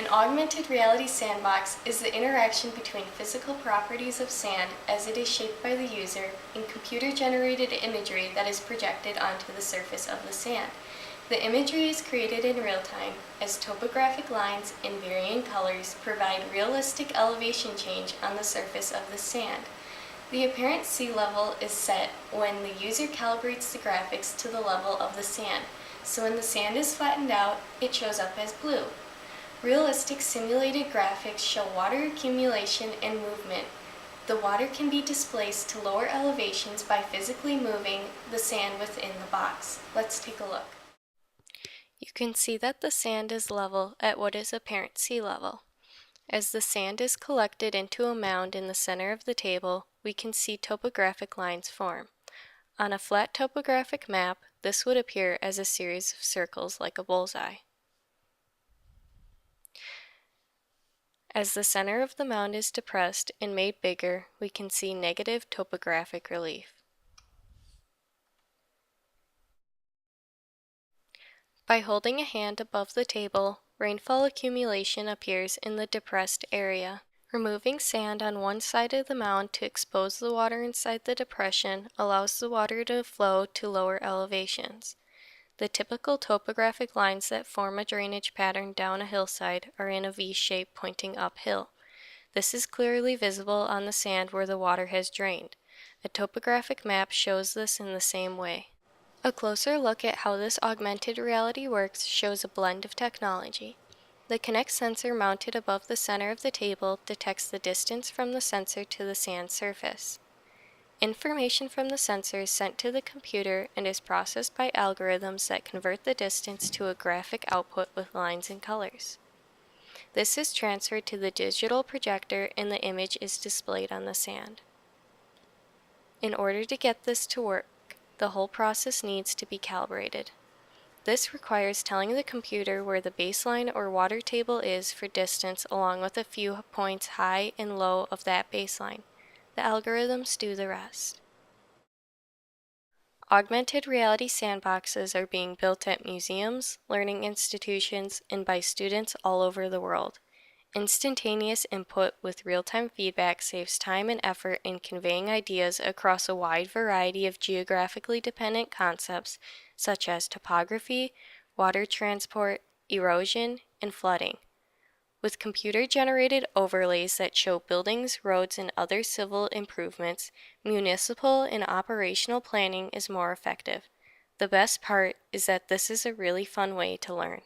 An augmented reality sandbox is the interaction between physical properties of sand as it is shaped by the user and computer-generated imagery that is projected onto the surface of the sand. The imagery is created in real time as topographic lines in varying colors provide realistic elevation change on the surface of the sand. The apparent sea level is set when the user calibrates the graphics to the level of the sand, so when the sand is flattened out, it shows up as blue. Realistic simulated graphics show water accumulation and movement. The water can be displaced to lower elevations by physically moving the sand within the box. Let's take a look. You can see that the sand is level at what is apparent sea level. As the sand is collected into a mound in the center of the table, we can see topographic lines form. On a flat topographic map, this would appear as a series of circles like a bullseye. As the center of the mound is depressed and made bigger, we can see negative topographic relief. By holding a hand above the table, rainfall accumulation appears in the depressed area. Removing sand on one side of the mound to expose the water inside the depression allows the water to flow to lower elevations. The typical topographic lines that form a drainage pattern down a hillside are in a V shape pointing uphill. This is clearly visible on the sand where the water has drained. A topographic map shows this in the same way. A closer look at how this augmented reality works shows a blend of technology. The Kinect sensor mounted above the center of the table detects the distance from the sensor to the sand surface. Information from the sensor is sent to the computer and is processed by algorithms that convert the distance to a graphic output with lines and colors. This is transferred to the digital projector and the image is displayed on the sand. In order to get this to work, the whole process needs to be calibrated. This requires telling the computer where the baseline or water table is for distance along with a few points high and low of that baseline. The algorithms do the rest. Augmented reality sandboxes are being built at museums, learning institutions, and by students all over the world. Instantaneous input with real-time feedback saves time and effort in conveying ideas across a wide variety of geographically dependent concepts such as topography, water transport, erosion, and flooding. With computer-generated overlays that show buildings, roads, and other civil improvements, municipal and operational planning is more effective. The best part is that this is a really fun way to learn.